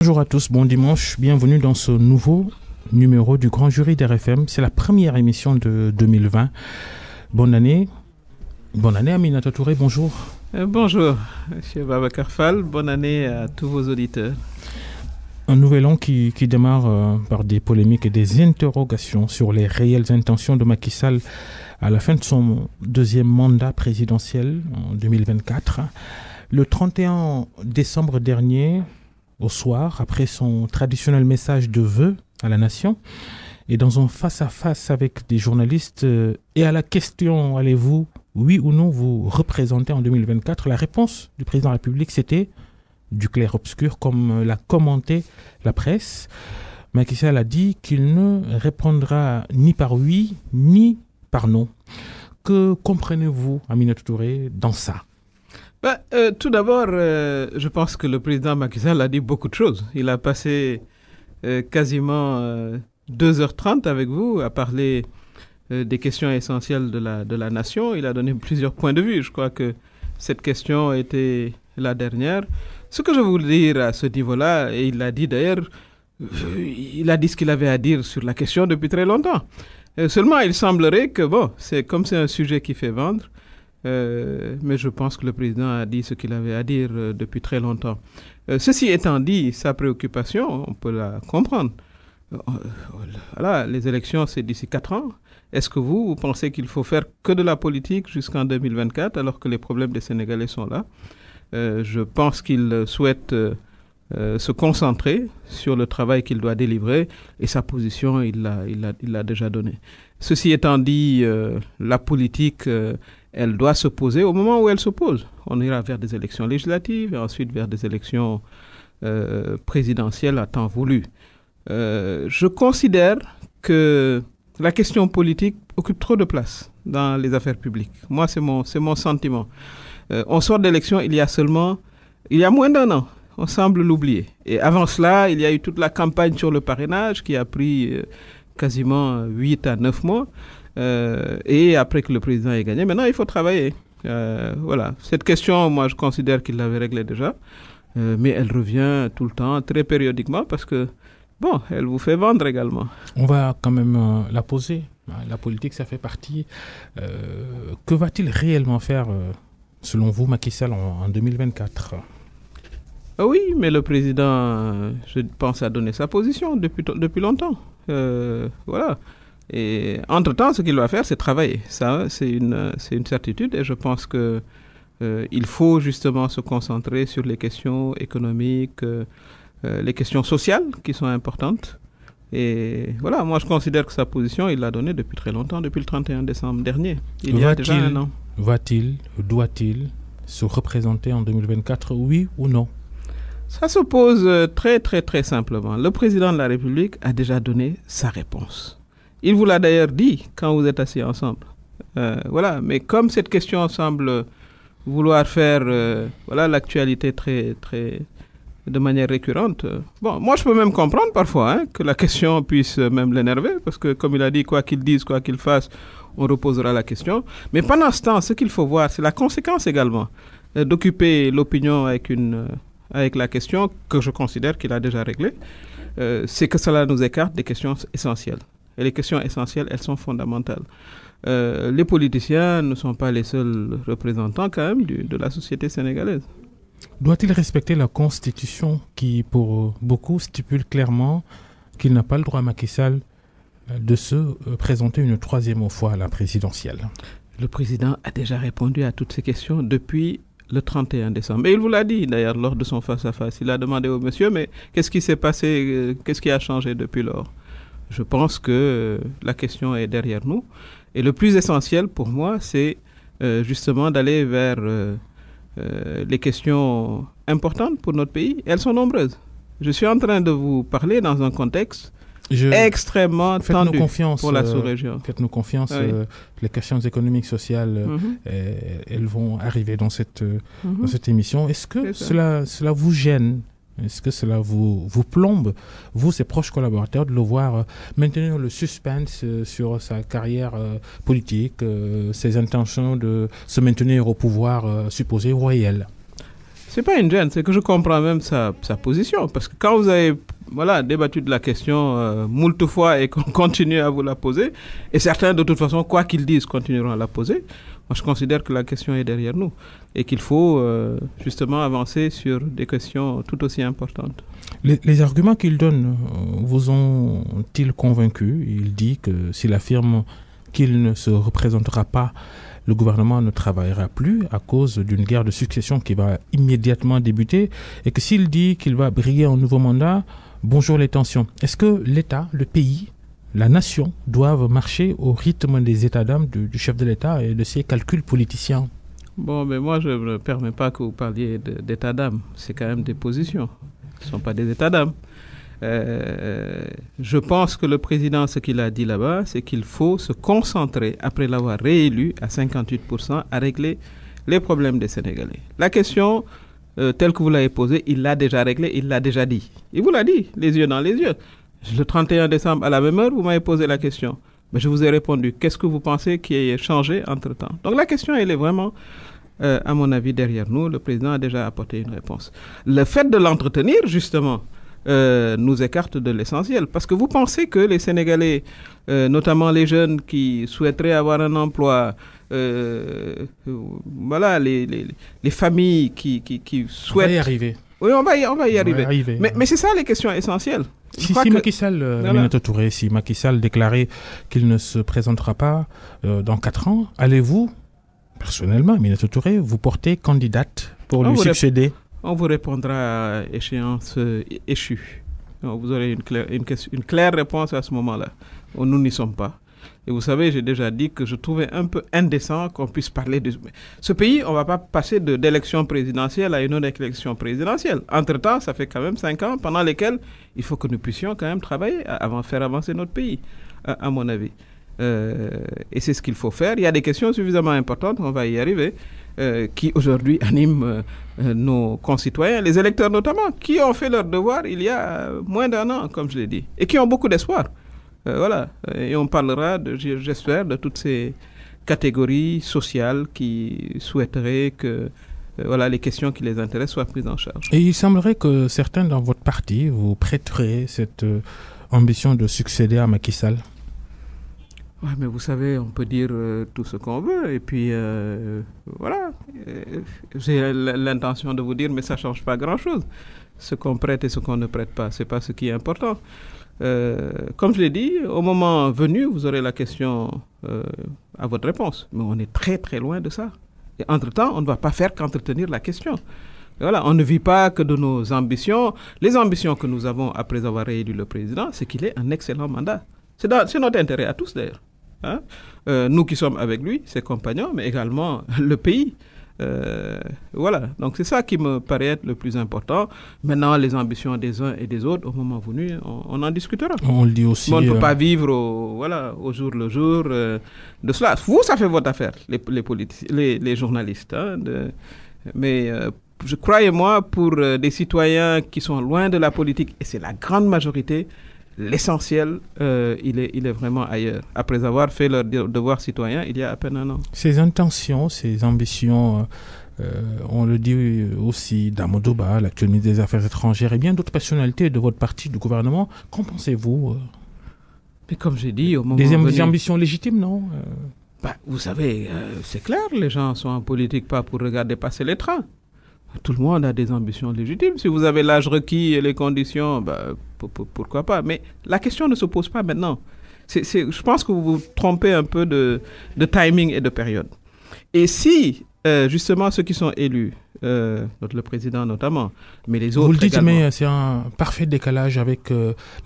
Bonjour à tous, bon dimanche, bienvenue dans ce nouveau numéro du Grand Jury d'RFM. C'est la première émission de 2020. Bonne année Aminata Touré, bonjour. Bonjour, M. Babacar Fall, bonne année à tous vos auditeurs. Un nouvel an qui démarre par des polémiques et des interrogations sur les réelles intentions de Macky Sall à la fin de son deuxième mandat présidentiel en 2024. Le 31 décembre dernier, au soir, après son traditionnel message de vœux à la nation, et dans un face-à-face avec des journalistes, et à la question « Allez-vous, oui ou non, vous représenter en 2024 ?» La réponse du président de la République, c'était du clair-obscur, comme l'a commenté la presse. Macky Sall a dit qu'il ne répondra ni par oui, ni par non. Que comprenez-vous, Aminata Touré, dans ça ? Tout d'abord, je pense que le président Macky Sall a dit beaucoup de choses. Il a passé quasiment 2h30 avec vous à parler des questions essentielles de la nation. Il a donné plusieurs points de vue. Je crois que cette question était la dernière. Ce que je voulais dire à ce niveau-là, et il l'a dit d'ailleurs, il a dit ce qu'il avait à dire sur la question depuis très longtemps. Seulement, il semblerait que, c'est un sujet qui fait vendre, mais je pense que le président a dit ce qu'il avait à dire depuis très longtemps. Ceci étant dit, sa préoccupation, on peut la comprendre. Voilà, les élections, c'est d'ici 4 ans. Est-ce que vous pensez qu'il faut faire que de la politique jusqu'en 2024 alors que les problèmes des Sénégalais sont là ? Je pense qu'il souhaite se concentrer sur le travail qu'il doit délivrer et sa position, il l'a déjà donnée. Ceci étant dit, la politique, elle doit se poser au moment où elle se pose. On ira vers des élections législatives et ensuite vers des élections présidentielles à temps voulu. Je considère que la question politique occupe trop de place dans les affaires publiques. Moi, c'est mon sentiment. On sort d'élection il y a moins d'un an. On semble l'oublier. Et avant cela, il y a eu toute la campagne sur le parrainage qui a pris quasiment 8 à 9 mois. Et après que le président ait gagné, maintenant il faut travailler. Voilà. Cette question, moi, je considère qu'il l'avait réglée déjà. Mais elle revient tout le temps, très périodiquement, parce que, elle vous fait vendre également. On va quand même la poser. La politique, ça fait partie. Que va-t-il réellement faire selon vous, Macky Sall, en 2024 ? Oui, mais le président, je pense, a donné sa position depuis longtemps. Voilà. Et entre-temps, ce qu'il va faire, c'est travailler. Ça, c'est une certitude. Et je pense qu'il faut justement se concentrer sur les questions économiques, les questions sociales qui sont importantes. Et voilà, moi, je considère que sa position, il l'a donnée depuis très longtemps, depuis le 31 décembre dernier. Il y a déjà un an. Doit-il se représenter en 2024, oui ou non ? Ça se pose très, très, très simplement. Le président de la République a déjà donné sa réponse. Il vous l'a d'ailleurs dit quand vous êtes assis ensemble. Voilà, mais comme cette question semble vouloir faire l'actualité très, très, de manière récurrente, moi je peux même comprendre parfois que la question puisse même l'énerver, parce que comme il a dit, quoi qu'il dise, quoi qu'il fasse, on reposera la question. Mais pendant ce temps, ce qu'il faut voir, c'est la conséquence également d'occuper l'opinion avec la question que je considère qu'il a déjà réglée, c'est que cela nous écarte des questions essentielles. Et les questions essentielles, elles sont fondamentales. Les politiciens ne sont pas les seuls représentants quand même de la société sénégalaise. Doit-il respecter la Constitution qui, pour beaucoup, stipule clairement qu'il n'a pas le droit, Macky Sall, de se présenter une troisième fois à la présidentielle ? Le président a déjà répondu à toutes ces questions depuis le 31 décembre. Et il vous l'a dit d'ailleurs lors de son face-à-face. Il a demandé au monsieur, mais qu'est-ce qui s'est passé, qu'est-ce qui a changé depuis lors ? Je pense que la question est derrière nous. Et le plus essentiel pour moi, c'est justement d'aller vers les questions importantes pour notre pays. Elles sont nombreuses. Je suis en train de vous parler dans un contexte extrêmement tendu pour la sous-région. Faites-nous confiance. Oui. Les questions économiques, sociales, elles vont arriver dans cette émission. Est-ce que cela vous gêne ? Est-ce que cela vous plombe, vous, ses proches collaborateurs, de le voir maintenir le suspense sur sa carrière politique, ses intentions de se maintenir au pouvoir supposé ou réel ? C'est pas une gêne, c'est que je comprends même sa position. Parce que quand vous avez débattu de la question moult fois et qu'on continue à vous la poser, et certains, de toute façon, quoi qu'ils disent, continueront à la poser, moi je considère que la question est derrière nous et qu'il faut justement avancer sur des questions tout aussi importantes. Les arguments qu'il donne vous ont-ils convaincu? Il dit que s'il affirme qu'il ne se représentera pas, le gouvernement ne travaillera plus à cause d'une guerre de succession qui va immédiatement débuter, et que s'il dit qu'il va briguer un nouveau mandat, bonjour les tensions. Est-ce que l'État, le pays, la nation doivent marcher au rythme des états d'âme du chef de l'État et de ses calculs politiciens? Bon, mais moi je ne permets pas que vous parliez d'état d'âme. C'est quand même des positions. Ce ne sont pas des états d'âme. Je pense que le président, ce qu'il a dit là-bas, c'est qu'il faut se concentrer, après l'avoir réélu à 58%, à régler les problèmes des Sénégalais. La question, telle que vous l'avez posée, il l'a déjà réglée, il l'a déjà dit. Il vous l'a dit, les yeux dans les yeux. Le 31 décembre, à la même heure, vous m'avez posé la question. Mais je vous ai répondu, qu'est-ce que vous pensez qui ait changé entre-temps? Donc la question, elle est vraiment, à mon avis, derrière nous. Le président a déjà apporté une réponse. Le fait de l'entretenir, justement, nous écarte de l'essentiel. Parce que vous pensez que les Sénégalais, notamment les jeunes qui souhaiteraient avoir un emploi, les familles qui souhaitent... On va y arriver. Oui, on va y arriver. Mais c'est ça les questions essentielles. Si Macky Sall, Aminata Touré, si Macky Sall déclarait qu'il ne se présentera pas dans 4 ans, allez-vous, personnellement, Aminata Touré, vous porter candidate pour lui succéder? On vous répondra à échéance échue. Vous aurez une claire réponse à ce moment-là. Nous n'y sommes pas. Et vous savez, j'ai déjà dit que je trouvais un peu indécent qu'on puisse parler de... Ce pays, on ne va pas passer d'élection présidentielle à une autre élection présidentielle. Entre-temps, ça fait quand même 5 ans pendant lesquels il faut que nous puissions quand même travailler avant de faire avancer notre pays, à mon avis. Et c'est ce qu'il faut faire. Il y a des questions suffisamment importantes, on va y arriver, qui aujourd'hui animent nos concitoyens, les électeurs notamment, qui ont fait leur devoir il y a moins d'1 an, comme je l'ai dit, et qui ont beaucoup d'espoir. Et on parlera, j'espère, de toutes ces catégories sociales qui souhaiteraient que les questions qui les intéressent soient prises en charge. Et il semblerait que certains dans votre parti vous prêteraient cette ambition de succéder à Macky Sall. Oui, mais vous savez, on peut dire tout ce qu'on veut. Et puis, j'ai l'intention de vous dire, mais ça ne change pas grand-chose. Ce qu'on prête et ce qu'on ne prête pas, ce n'est pas ce qui est important. Comme je l'ai dit, au moment venu, vous aurez la question à votre réponse. Mais on est très, très loin de ça. Et entre-temps, on ne va pas faire qu'entretenir la question. Et on ne vit pas que de nos ambitions. Les ambitions que nous avons après avoir réélu le président, c'est qu'il ait un excellent mandat. C'est notre intérêt à tous, d'ailleurs. Nous qui sommes avec lui, ses compagnons, mais également le pays. Donc c'est ça qui me paraît être le plus important. Maintenant, les ambitions des uns et des autres, au moment venu, on en discutera. On le dit aussi. Mais on ne peut pas vivre au jour le jour de cela. Vous, ça fait votre affaire, les journalistes. Mais croyez-moi, pour des citoyens qui sont loin de la politique, et c'est la grande majorité, l'essentiel, il est vraiment ailleurs. Après avoir fait leur devoir citoyen il y a à peine 1 an. Ces intentions, ces ambitions, on le dit aussi d'Amadou Ba, l'actuel ministre des Affaires étrangères, et bien d'autres personnalités de votre parti, du gouvernement, qu'en pensez-vous? Mais comme j'ai dit, au moment des ambitions légitimes, non? Vous savez, c'est clair, les gens sont en politique pas pour regarder passer les trains. Tout le monde a des ambitions légitimes. Si vous avez l'âge requis et les conditions, pourquoi pas. Mais la question ne se pose pas maintenant. Je pense que vous vous trompez un peu de timing et de période. Et si, justement, ceux qui sont élus, le président notamment, mais les autres vous le dites, également, mais c'est un parfait décalage avec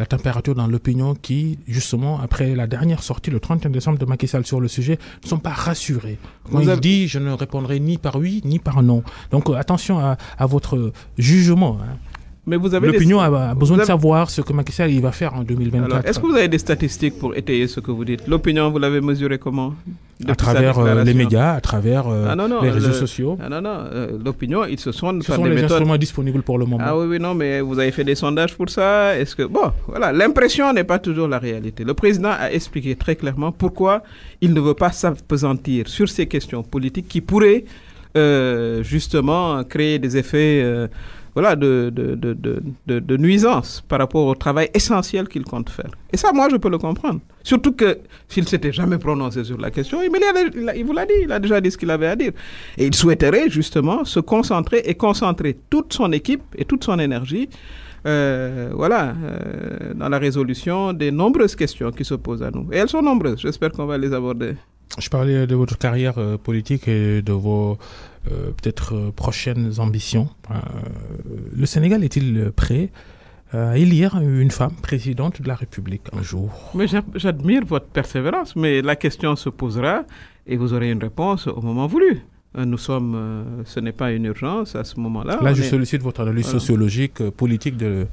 la température dans l'opinion qui, justement, après la dernière sortie, le 31 décembre de Macky Sall sur le sujet, ne sont pas rassurés. Quand il dit, je ne répondrai ni par oui, ni par non. Donc, attention à votre jugement. Mais vous avez l'opinion a besoin de savoir ce que Macky Sall il va faire en 2024. Alors, est-ce que vous avez des statistiques pour étayer ce que vous dites? L'opinion, vous l'avez mesurée comment? À travers les médias, à travers les réseaux sociaux. L'opinion, ils se sondent par des méthodes. Ce sont les instruments disponibles pour le moment. Ah oui, non, mais vous avez fait des sondages pour ça. Est-ce que l'impression n'est pas toujours la réalité. Le président a expliqué très clairement pourquoi il ne veut pas s'appesantir sur ces questions politiques qui pourraient justement créer des effets de nuisance par rapport au travail essentiel qu'il compte faire. Et ça, moi, je peux le comprendre. Surtout que s'il ne s'était jamais prononcé sur la question, il vous l'a dit, il a déjà dit ce qu'il avait à dire. Et il souhaiterait justement se concentrer et concentrer toute son équipe et toute son énergie dans la résolution des nombreuses questions qui se posent à nous. Et elles sont nombreuses, j'espère qu'on va les aborder. Je parlais de votre carrière politique et de vos peut-être prochaines ambitions. Le Sénégal est-il prêt à élire une femme présidente de la République un jour? Mais j'admire votre persévérance, mais la question se posera et vous aurez une réponse au moment voulu. Ce n'est pas une urgence à ce moment-là. Là, je sollicite votre analyse sociologique, politique de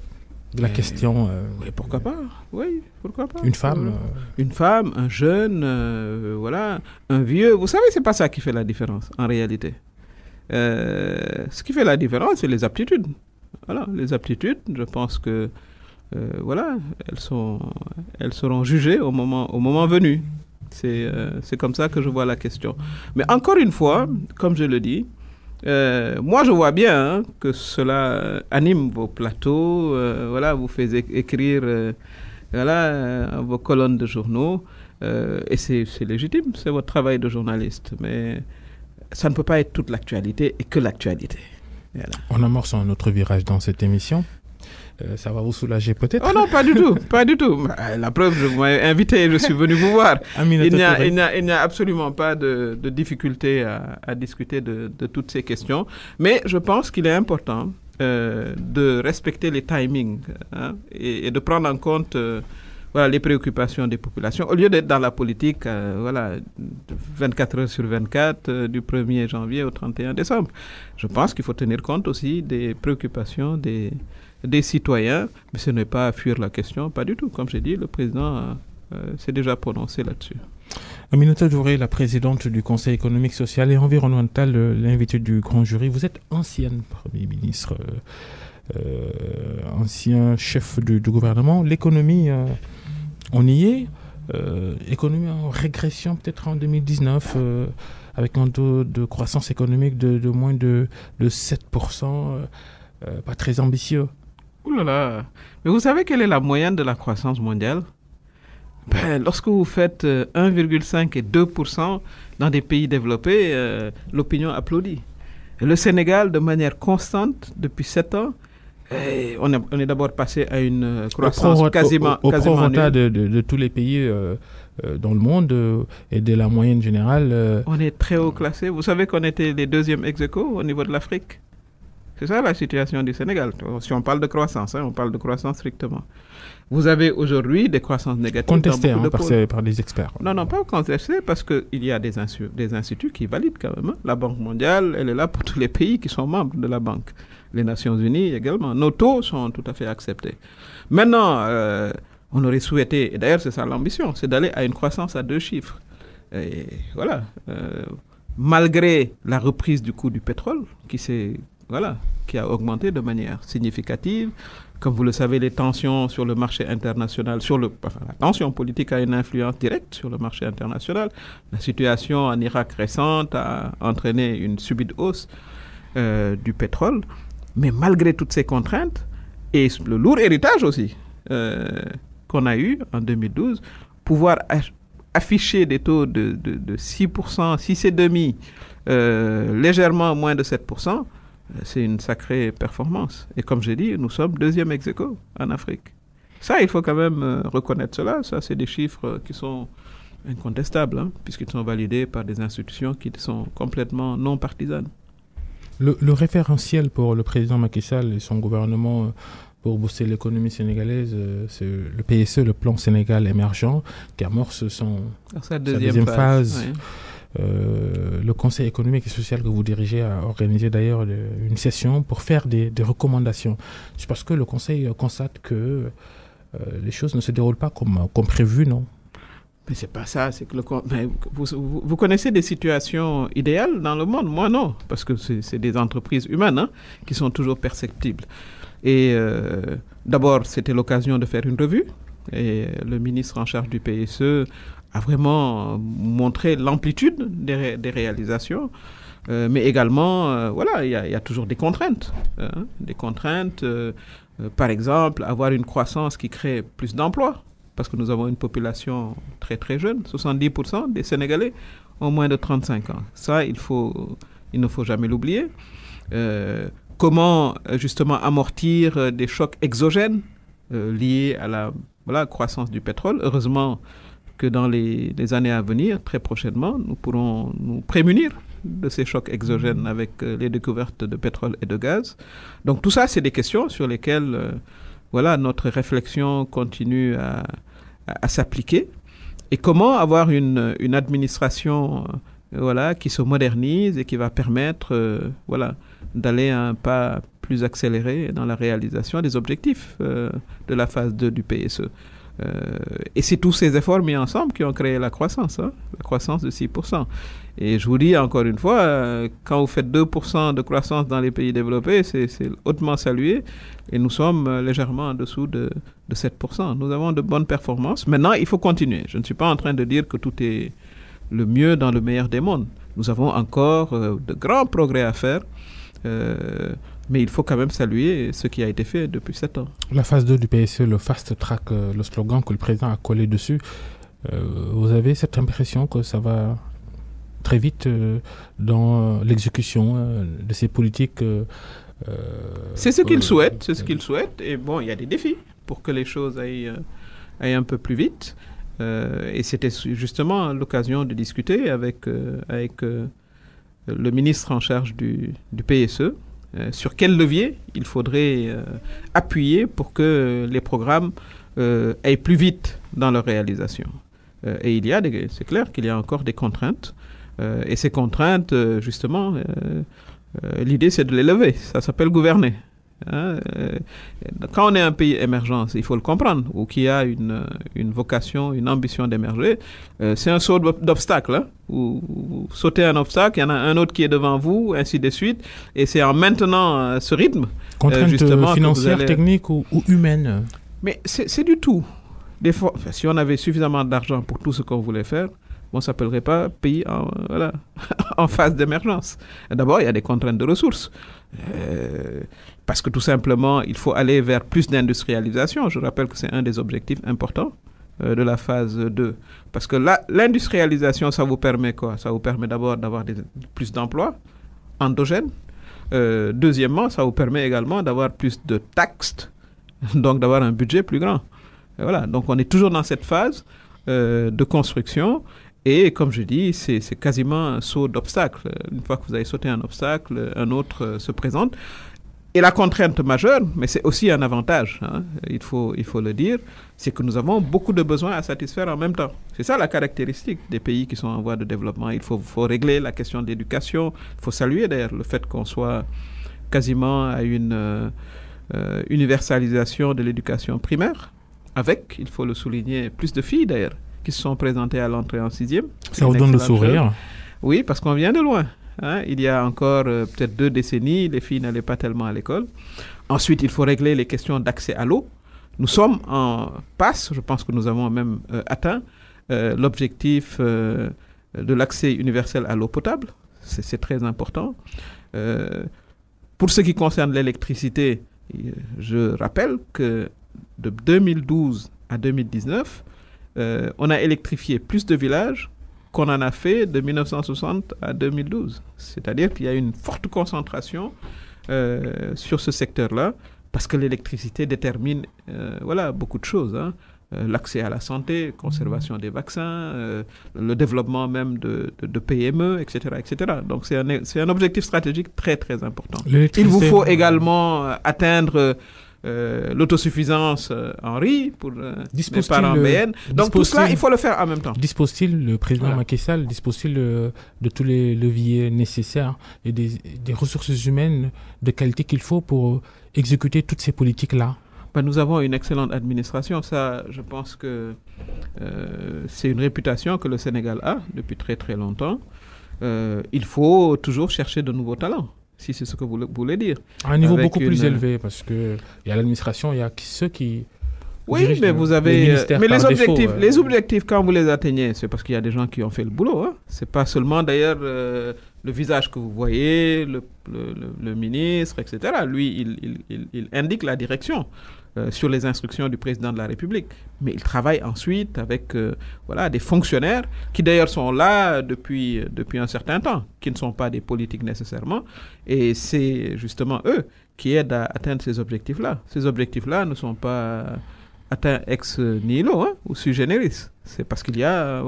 la question. Et pourquoi pas? Oui, pourquoi pas? Une femme Une femme, un jeune, un vieux. Vous savez, c'est pas ça qui fait la différence, en réalité. Ce qui fait la différence, c'est les aptitudes. Voilà, les aptitudes, je pense que, elles seront jugées au moment venu. C'est comme ça que je vois la question. Mais encore une fois, comme je le dis, moi je vois bien que cela anime vos plateaux, vous fait écrire vos colonnes de journaux, et c'est légitime, c'est votre travail de journaliste. Mais ça ne peut pas être toute l'actualité et que l'actualité. Voilà. On amorce un autre virage dans cette émission. Ça va vous soulager peut-être? Oh non, pas du tout, pas du tout. La preuve, vous m'avez invité et je suis venu vous voir. Il n'y a absolument pas de difficulté à discuter de toutes ces questions. Mais je pense qu'il est important de respecter les timings et de prendre en compte les préoccupations des populations. Au lieu d'être dans la politique 24 heures sur 24, du 1er janvier au 31 décembre. Je pense qu'il faut tenir compte aussi des préoccupations des citoyens, mais ce n'est pas fuir la question, pas du tout. Comme j'ai dit, le président s'est déjà prononcé là-dessus. Aminata Touré, la présidente du Conseil économique, social et environnemental, l'invitée du grand jury. Vous êtes ancienne Premier ministre, ancien chef du gouvernement. L'économie, on y est. Économie en régression peut-être en 2019, avec un taux de croissance économique de moins de 7%, pas très ambitieux. Ouh là là. Mais vous savez quelle est la moyenne de la croissance mondiale? Lorsque vous faites 1,5 et 2% dans des pays développés, l'opinion applaudit. Et le Sénégal, de manière constante, depuis 7 ans, on est d'abord passé à une croissance quasiment prorata de tous les pays dans le monde et de la moyenne générale. On est très haut classé. Vous savez qu'on était les deuxièmes ex-aequo au niveau de l'Afrique. C'est ça la situation du Sénégal. Si on parle de croissance, on parle de croissance strictement. Vous avez aujourd'hui des croissances négatives. Contestées par des experts. Non, pas contestées parce qu'il y a des instituts qui valident quand même. La Banque mondiale, elle est là pour tous les pays qui sont membres de la Banque. Les Nations unies également. Nos taux sont tout à fait acceptés. Maintenant, on aurait souhaité, et d'ailleurs c'est ça l'ambition, c'est d'aller à une croissance à 2 chiffres. Et voilà. Malgré la reprise du coût du pétrole qui a augmenté de manière significative. Comme vous le savez, les tensions sur le marché international, la tension politique a une influence directe sur le marché international. La situation en Irak récente a entraîné une subite hausse du pétrole. Mais malgré toutes ces contraintes, et le lourd héritage aussi qu'on a eu en 2012, pouvoir afficher des taux de 6%, 6,5%, légèrement moins de 7%, c'est une sacrée performance. Et comme j'ai dit, nous sommes deuxième ex-aequo en Afrique. Ça, il faut quand même reconnaître cela. Ça, c'est des chiffres qui sont incontestables, puisqu'ils sont validés par des institutions qui sont complètement non partisanes. Le référentiel pour le président Macky Sall et son gouvernement pour booster l'économie sénégalaise, c'est le PSE, le plan Sénégal émergent, qui amorce sa deuxième phase. Oui. Le Conseil économique et social que vous dirigez a organisé d'ailleurs une session pour faire des recommandations. C'est parce que le Conseil constate que les choses ne se déroulent pas comme prévu, non? Mais c'est pas ça. C'est que vous connaissez des situations idéales dans le monde? Moi, non. Parce que c'est des entreprises humaines qui sont toujours perceptibles. Et d'abord, c'était l'occasion de faire une revue. Et le ministre en charge du PSE a vraiment montré l'amplitude des réalisations. Mais également, voilà, il y a toujours des contraintes. Des contraintes, par exemple, avoir une croissance qui crée plus d'emplois, parce que nous avons une population très très jeune. 70% des Sénégalais ont moins de 35 ans. Ça, il ne faut jamais l'oublier. Comment justement amortir des chocs exogènes liés à la croissance du pétrole. Heureusement que dans les années à venir, très prochainement, nous pourrons nous prémunir de ces chocs exogènes avec les découvertes de pétrole et de gaz. Donc tout ça, c'est des questions sur lesquelles voilà, notre réflexion continue à s'appliquer. Et comment avoir une administration voilà, qui se modernise et qui va permettre voilà, d'aller à un pas plus accéléré dans la réalisation des objectifs de la phase 2 du PSE. Et c'est tous ces efforts mis ensemble qui ont créé la croissance de 6%. Et je vous dis encore une fois, quand vous faites 2% de croissance dans les pays développés, c'est hautement salué. Et nous sommes légèrement en dessous de 7%. Nous avons de bonnes performances. Maintenant, il faut continuer. Je ne suis pas en train de dire que tout est le mieux dans le meilleur des mondes. Nous avons encore de grands progrès à faire. Mais il faut quand même saluer ce qui a été fait depuis 7 ans. La phase 2 du PSE, le fast track, le slogan que le président a collé dessus, vous avez cette impression que ça va très vite dans l'exécution de ces politiques c'est ce qu'il souhaite, c'est ce qu'il souhaite. Et bon, il y a des défis pour que les choses aillent un peu plus vite. Et c'était justement l'occasion de discuter avec le ministre en charge du PSE sur quel levier il faudrait appuyer pour que les programmes aillent plus vite dans leur réalisation. Et c'est clair qu'il y a encore des contraintes. Et ces contraintes, justement, l'idée c'est de les lever. Ça s'appelle gouverner. Quand on est un pays émergent, il faut le comprendre, ou qui a une vocation, une ambition d'émerger, c'est un saut d'obstacle. Vous sautez un obstacle, il y en a un autre qui est devant vous, ainsi de suite, et c'est en maintenant ce rythme. Contraintes justement, financières, techniques ou humaines. Mais c'est du tout. Des fois, si on avait suffisamment d'argent pour tout ce qu'on voulait faire, on ne s'appellerait pas pays en phase d'émergence. D'abord, il y a des contraintes de ressources. Parce que tout simplement, il faut aller vers plus d'industrialisation. Je rappelle que c'est un des objectifs importants de la phase 2. Parce que l'industrialisation, ça vous permet quoi? Ça vous permet d'abord d'avoir plus d'emplois endogènes. Deuxièmement, ça vous permet également d'avoir plus de taxes, donc d'avoir un budget plus grand. Et voilà, donc on est toujours dans cette phase de construction. Et comme je dis, c'est quasiment un saut d'obstacle. Une fois que vous avez sauté un obstacle, un autre se présente. Et la contrainte majeure, mais c'est aussi un avantage, il faut le dire, c'est que nous avons beaucoup de besoins à satisfaire en même temps. C'est ça la caractéristique des pays qui sont en voie de développement. Il faut régler la question de l'éducation. Il faut saluer d'ailleurs le fait qu'on soit quasiment à une universalisation de l'éducation primaire, avec, il faut le souligner, plus de filles d'ailleurs, qui se sont présentées à l'entrée en 6e. Ça vous donne le sourire. Oui, parce qu'on vient de loin. Il y a encore peut-être 2 décennies, les filles n'allaient pas tellement à l'école. Ensuite, il faut régler les questions d'accès à l'eau. Nous sommes en passe, je pense que nous avons même atteint l'objectif de l'accès universel à l'eau potable. C'est très important. Pour ce qui concerne l'électricité, je rappelle que de 2012 à 2019, on a électrifié plus de villages qu'on en a fait de 1960 à 2012. C'est-à-dire qu'il y a une forte concentration sur ce secteur-là, parce que l'électricité détermine beaucoup de choses. L'accès à la santé, conservation des vaccins, le développement même de PME, etc., etc. Donc c'est un objectif stratégique très, très important. Il vous faut également atteindre l'autosuffisance en riz pour les parents BN. Donc tout cela, il faut le faire en même temps. Dispose-t-il, le président Macky Sall, dispose-t-il de tous les leviers nécessaires et des ressources humaines de qualité qu'il faut pour exécuter toutes ces politiques-là? Nous avons une excellente administration. Ça, je pense que c'est une réputation que le Sénégal a depuis très très longtemps. Il faut toujours chercher de nouveaux talents, si c'est ce que vous voulez dire. À un niveau beaucoup plus élevé, parce qu'il y a l'administration, il y a ceux qui... Oui, mais vous avez... Mais les objectifs, quand vous les atteignez, c'est parce qu'il y a des gens qui ont fait le boulot. C'est pas seulement, d'ailleurs, le visage que vous voyez, le ministre, etc. Lui, il indique la direction sur les instructions du président de la République. Mais il travaille ensuite avec des fonctionnaires qui d'ailleurs sont là depuis un certain temps, qui ne sont pas des politiques nécessairement. Et c'est justement eux qui aident à atteindre ces objectifs-là. Ces objectifs-là ne sont pas atteint ex nihilo ou sui generis. C'est parce qu'il y a,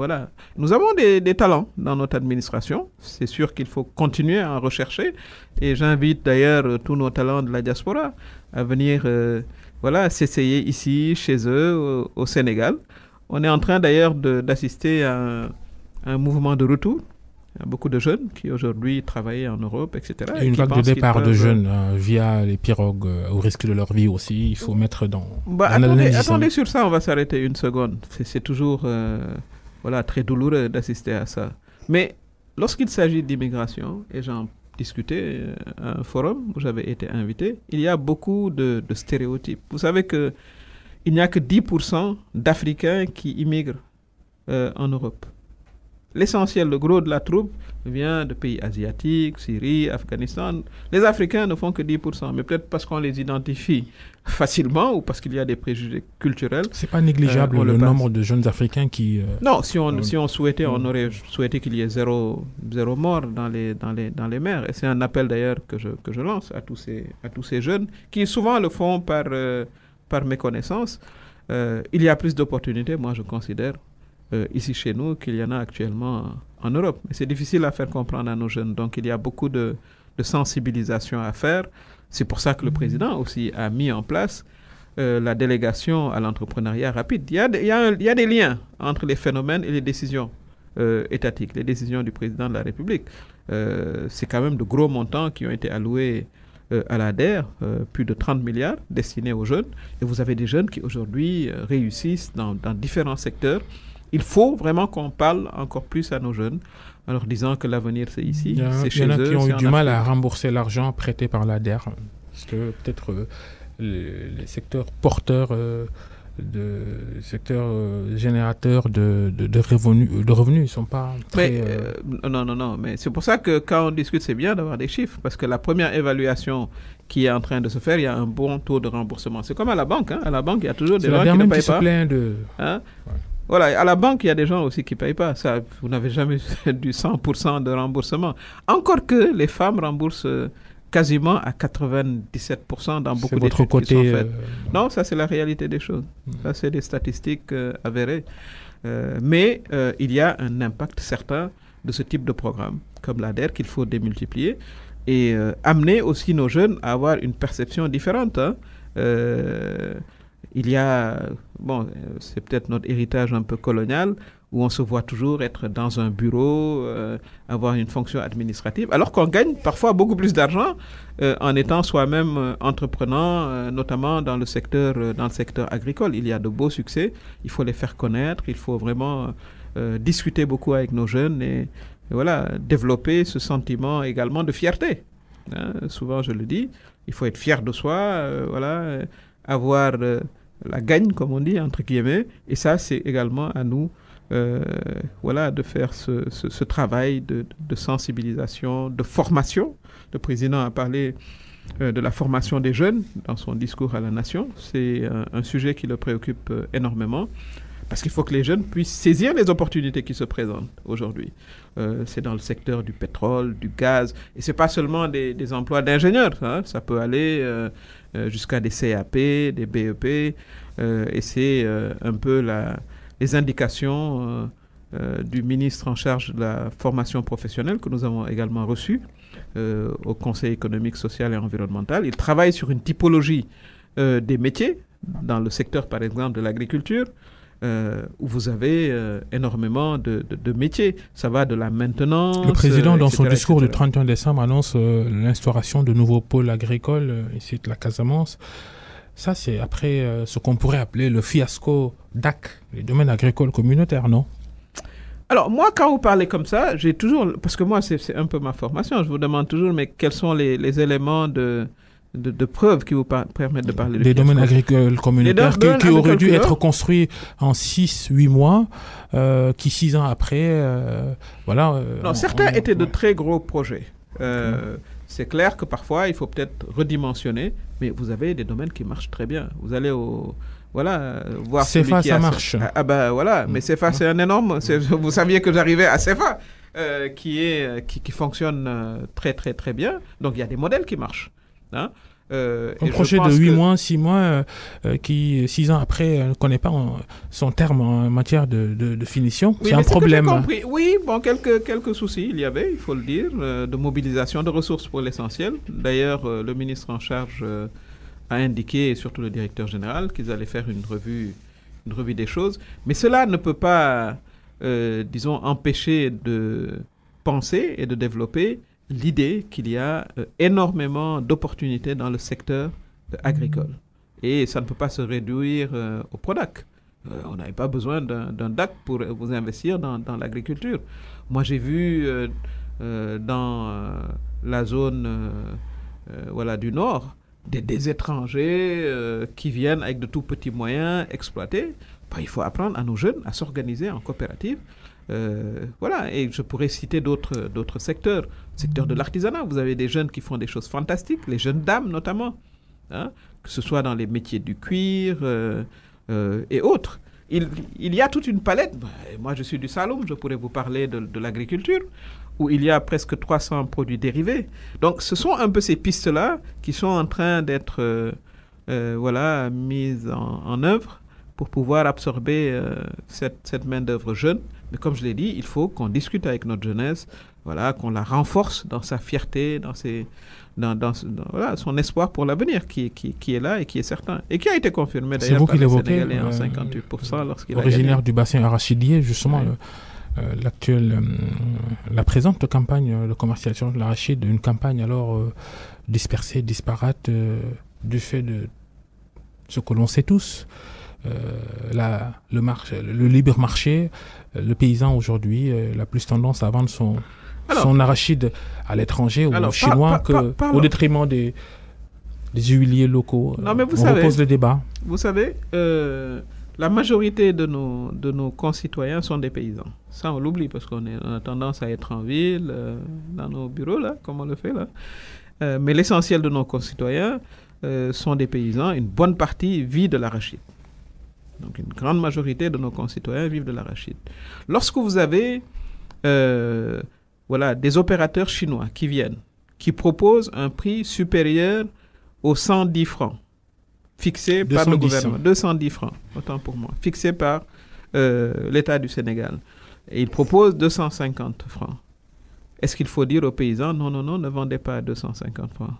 nous avons des talents dans notre administration. C'est sûr qu'il faut continuer à en rechercher. Et j'invite d'ailleurs tous nos talents de la diaspora à venir, s'essayer ici, chez eux, au Sénégal. On est en train d'ailleurs d'assister à un mouvement de retour. Il y a beaucoup de jeunes qui aujourd'hui travaillent en Europe, etc. Et une vague de départ de jeunes via les pirogues au risque de leur vie aussi. Il faut mettre dans attendez, sur ça, on va s'arrêter une seconde. C'est toujours très douloureux d'assister à ça. Mais lorsqu'il s'agit d'immigration, et j'en discutais à un forum où j'avais été invité, il y a beaucoup de stéréotypes. Vous savez qu'il n'y a que 10% d'Africains qui immigrent en Europe. L'essentiel, le gros de la troupe vient de pays asiatiques, Syrie, Afghanistan. Les Africains ne font que 10%, mais peut-être parce qu'on les identifie facilement ou parce qu'il y a des préjugés culturels. C'est pas négligeable le nombre de jeunes Africains qui... Non, si on souhaitait, on aurait souhaité qu'il y ait zéro mort dans les mers. Et c'est un appel d'ailleurs que je lance à tous ces jeunes qui souvent le font par méconnaissance. Il y a plus d'opportunités, moi je considère, ici chez nous qu'il y en a actuellement en Europe. Mais c'est difficile à faire comprendre à nos jeunes. Donc il y a beaucoup de sensibilisation à faire. C'est pour ça que le président aussi a mis en place la délégation à l'entrepreneuriat rapide. Il y a des liens entre les phénomènes et les décisions étatiques, les décisions du président de la République. C'est quand même de gros montants qui ont été alloués à l'ADER, plus de 30 milliards destinés aux jeunes. Et vous avez des jeunes qui aujourd'hui réussissent dans différents secteurs. Il faut vraiment qu'on parle encore plus à nos jeunes en leur disant que l'avenir c'est ici, c'est chez eux. Il y en a qui ont eu du mal à rembourser l'argent prêté par l'ADER parce que peut-être les secteurs porteurs, générateurs de revenus ne sont pas très... Non, mais c'est pour ça que quand on discute, c'est bien d'avoir des chiffres parce que la première évaluation qui est en train de se faire, il y a un bon taux de remboursement. C'est comme à la banque. À la banque, il y a toujours des gens qui ne payent pas. Voilà, à la banque, il y a des gens aussi qui ne payent pas. Ça, vous n'avez jamais du 100% de remboursement. Encore que les femmes remboursent quasiment à 97% dans beaucoup d'études qui sont faites. Non, ça c'est la réalité des choses. Ça c'est des statistiques avérées. Mais il y a un impact certain de ce type de programme, comme l'ADER, qu'il faut démultiplier et amener aussi nos jeunes à avoir une perception différente. Il y a, c'est peut-être notre héritage un peu colonial, où on se voit toujours être dans un bureau, avoir une fonction administrative, alors qu'on gagne parfois beaucoup plus d'argent en étant soi-même entreprenant, notamment dans le secteur agricole. Il y a de beaux succès, il faut les faire connaître, il faut vraiment discuter beaucoup avec nos jeunes et développer ce sentiment également de fierté. Souvent, je le dis, il faut être fier de soi, avoir la gagne, comme on dit, entre guillemets, et ça, c'est également à nous de faire ce travail de sensibilisation, de formation. Le président a parlé de la formation des jeunes dans son discours à la nation. C'est un sujet qui le préoccupe énormément parce qu'il faut que les jeunes puissent saisir les opportunités qui se présentent aujourd'hui. C'est dans le secteur du pétrole, du gaz, et c'est pas seulement des emplois d'ingénieurs. Ça peut aller jusqu'à des CAP, des BEP, et c'est un peu les indications du ministre en charge de la formation professionnelle que nous avons également reçues au Conseil économique, social et environnemental. Il travaille sur une typologie des métiers dans le secteur, par exemple, de l'agriculture, où vous avez énormément de métiers. Ça va de la maintenance. Le président, dans son discours du 31 décembre, annonce l'instauration de nouveaux pôles agricoles ici de la Casamance. Ça, c'est après ce qu'on pourrait appeler le fiasco DAC, les domaines agricoles communautaires, non? Alors, moi, quand vous parlez comme ça, parce que moi, c'est un peu ma formation, je vous demande toujours, mais quels sont les éléments de de preuves qui vous permettent de parler de des domaines fiasco. agricoles communautaires qui auraient dû être construits en 6-8 mois, qui 6 ans après, voilà. Non, certains étaient de très gros projets. C'est clair que parfois, il faut peut-être redimensionner, mais vous avez des domaines qui marchent très bien. Vous allez voir CEFA, ça marche. Ah ben voilà, mais CEFA, c'est un énorme... Vous saviez que j'arrivais à CEFA, qui fonctionne très, très, très bien. Donc, il y a des modèles qui marchent. Hein. Un projet de 8 mois, 6 mois, qui 6 ans après ne connaît pas son terme en matière de finition, oui, c'est un problème. Compris. Oui, bon, quelques soucis il y avait, il faut le dire, de mobilisation de ressources pour l'essentiel. D'ailleurs, le ministre en charge a indiqué, et surtout le directeur général, qu'ils allaient faire une revue des choses. Mais cela ne peut pas, disons, empêcher de penser et de développer l'idée qu'il y a énormément d'opportunités dans le secteur agricole. Et ça ne peut pas se réduire au PRODAC. On n'avait pas besoin d'un DAC pour vous investir dans l'agriculture. Moi, j'ai vu dans la zone du Nord des étrangers qui viennent avec de tout petits moyens exploiter. Il faut apprendre à nos jeunes à s'organiser en coopérative. Et je pourrais citer d'autres secteurs. Le secteur de l'artisanat, vous avez des jeunes qui font des choses fantastiques, les jeunes dames notamment, hein, que ce soit dans les métiers du cuir et autres. Il y a toute une palette. Moi, je suis du Saloum, je pourrais vous parler de l'agriculture, où il y a presque 300 produits dérivés. Donc, ce sont un peu ces pistes-là qui sont en train d'être mises en œuvre pour pouvoir absorber cette main-d'œuvre jeune. Mais comme je l'ai dit, il faut qu'on discute avec notre jeunesse, qu'on la renforce dans sa fierté, dans son espoir pour l'avenir qui est là et qui est certain. Et qui a été confirmé d'ailleurs par les Sénégalais en 58% lorsqu'il a gagné. Originaire du bassin arachidier, justement, la présente campagne de commercialisation de l'arachide, une campagne alors dispersée, disparate, du fait de ce que l'on sait tous. Le libre marché, le paysan aujourd'hui a plus tendance à vendre son arachide à l'étranger ou aux Chinois au détriment des huiliers locaux. Non, mais on repose le débat. Vous savez, la majorité de nos concitoyens sont des paysans. Ça, on l'oublie parce qu'on a tendance à être en ville, dans nos bureaux, là, comme on le fait là. Mais l'essentiel de nos concitoyens sont des paysans. Une bonne partie vit de l'arachide. Donc, une grande majorité de nos concitoyens vivent de l'arachide. Lorsque vous avez des opérateurs chinois qui viennent, qui proposent un prix supérieur aux 110 francs, fixé par le gouvernement, 210 francs, autant pour moi, fixé par l'État du Sénégal, et ils proposent 250 francs. Est-ce qu'il faut dire aux paysans, non, ne vendez pas à 250 francs?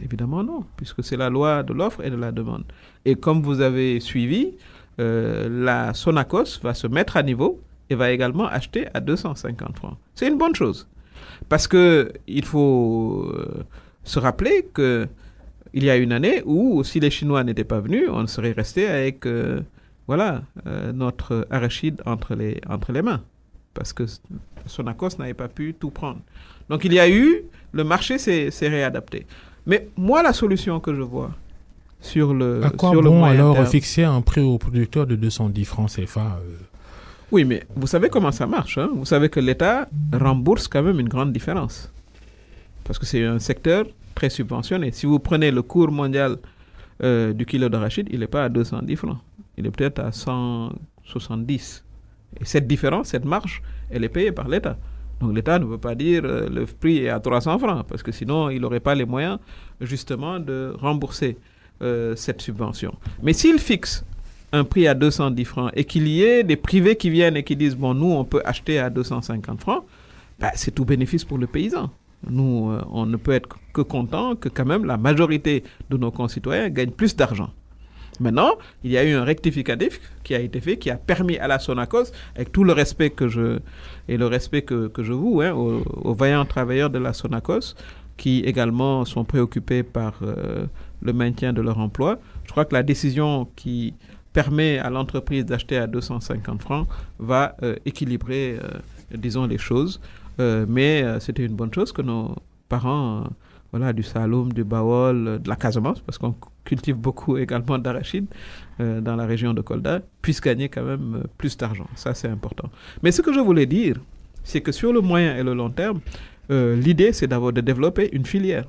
Évidemment non, puisque c'est la loi de l'offre et de la demande. Et comme vous avez suivi, la Sonacos va se mettre à niveau et va également acheter à 250 francs. C'est une bonne chose. Parce qu'il faut se rappeler qu'il y a une année où, si les Chinois n'étaient pas venus, on serait resté avec notre arachide entre les mains. Parce que Sonacos n'avait pas pu tout prendre. Donc il y a eu, le marché s'est réadapté. Mais moi, la solution que je vois sur le à quoi sur le bon moyen alors terme, fixer un prix au producteur de 210 francs CFA Oui, mais vous savez comment ça marche. Hein? Vous savez que l'État rembourse quand même une grande différence. Parce que c'est un secteur très subventionné. Si vous prenez le cours mondial du kilo d'arachide, il n'est pas à 210 francs. Il est peut-être à 170. Et cette différence, cette marge, elle est payée par l'État. Donc l'État ne peut pas dire le prix est à 300 francs, parce que sinon il n'aurait pas les moyens justement de rembourser cette subvention. Mais s'il fixe un prix à 210 francs et qu'il y ait des privés qui viennent et qui disent bon, nous on peut acheter à 250 francs, c'est tout bénéfice pour le paysan. Nous, on ne peut être que content que quand même la majorité de nos concitoyens gagnent plus d'argent. Maintenant, il y a eu un rectificatif qui a été fait, qui a permis à la Sonacos, avec tout le respect que je voue aux vaillants travailleurs de la Sonacos, qui également sont préoccupés par le maintien de leur emploi. Je crois que la décision qui permet à l'entreprise d'acheter à 250 francs va équilibrer, disons, les choses. Mais c'était une bonne chose que nos parents voilà, du Saloum, du Baol, de la Casamance, parce qu'on cultive beaucoup également d'arachide dans la région de Kolda, puissent gagner quand même plus d'argent. Ça, c'est important. Mais ce que je voulais dire, c'est que sur le moyen et le long terme, l'idée, c'est d'abord de développer une filière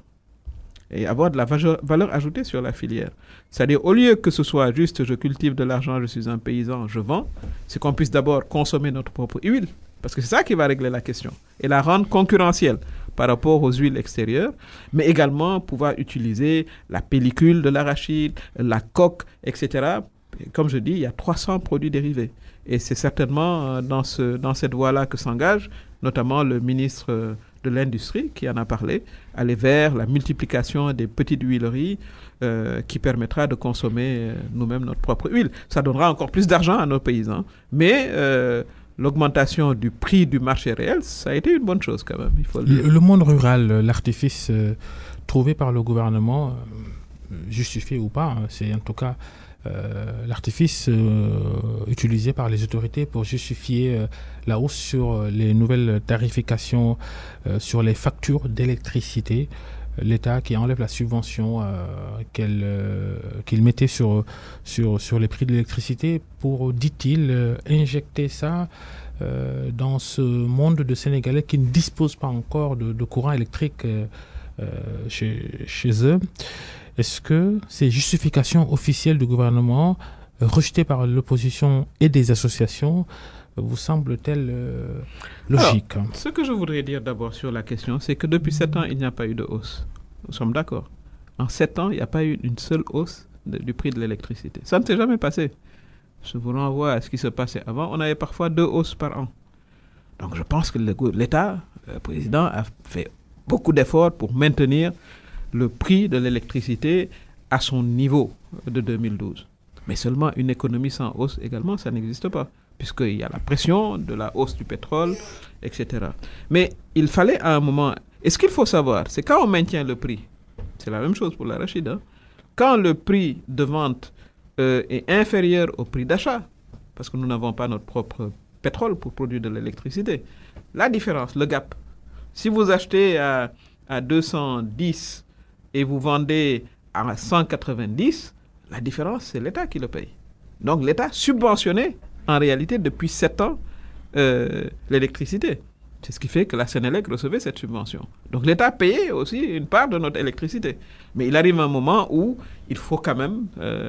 et avoir de la valeur ajoutée sur la filière. C'est-à-dire, au lieu que ce soit juste je cultive de l'argent, je suis un paysan, je vends, c'est qu'on puisse d'abord consommer notre propre huile, parce que c'est ça qui va régler la question, et la rendre concurrentielle par rapport aux huiles extérieures, mais également pouvoir utiliser la pellicule de l'arachide, la coque, etc. Et comme je dis, il y a 300 produits dérivés. Et c'est certainement dans cette voie-là que s'engage notamment le ministre de l'Industrie qui en a parlé, aller vers la multiplication des petites huileries qui permettra de consommer nous-mêmes notre propre huile. Ça donnera encore plus d'argent à nos paysans. Mais l'augmentation du prix du marché réel, ça a été une bonne chose quand même, il faut le dire. Le monde rural, l'artifice trouvé par le gouvernement, justifié ou pas, c'est en tout cas l'artifice utilisé par les autorités pour justifier la hausse sur les nouvelles tarifications sur les factures d'électricité. L'État qui enlève la subvention qu'il mettait sur les prix de l'électricité pour, dit-il, injecter ça dans ce monde de Sénégalais qui ne disposent pas encore de courant électrique chez eux. Est-ce que ces justifications officielles du gouvernement, rejetées par l'opposition et des associations, vous semblent-elles logiques? Alors, ce que je voudrais dire d'abord sur la question, c'est que depuis 7 ans, il n'y a pas eu de hausse. Nous sommes d'accord. En 7 ans, il n'y a pas eu une seule hausse du prix de l'électricité. Ça ne s'est jamais passé. Je vous renvoie à ce qui se passait avant. On avait parfois 2 hausses par an. Donc je pense que l'État, le président, a fait beaucoup d'efforts pour maintenir le prix de l'électricité à son niveau de 2012. Mais seulement une économie sans hausse également, ça n'existe pas, puisqu'il y a la pression de la hausse du pétrole, etc. Mais il fallait à un moment... Et ce qu'il faut savoir, c'est quand on maintient le prix, c'est la même chose pour l'arachide, hein, quand le prix de vente est inférieur au prix d'achat, parce que nous n'avons pas notre propre pétrole pour produire de l'électricité, la différence, le gap, si vous achetez à 210 et vous vendez à 190, la différence, c'est l'État qui le paye. Donc l'État subventionnait en réalité depuis 7 ans l'électricité. C'est ce qui fait que la Sénélec recevait cette subvention. Donc l'État payait aussi une part de notre électricité. Mais il arrive un moment où il faut quand même,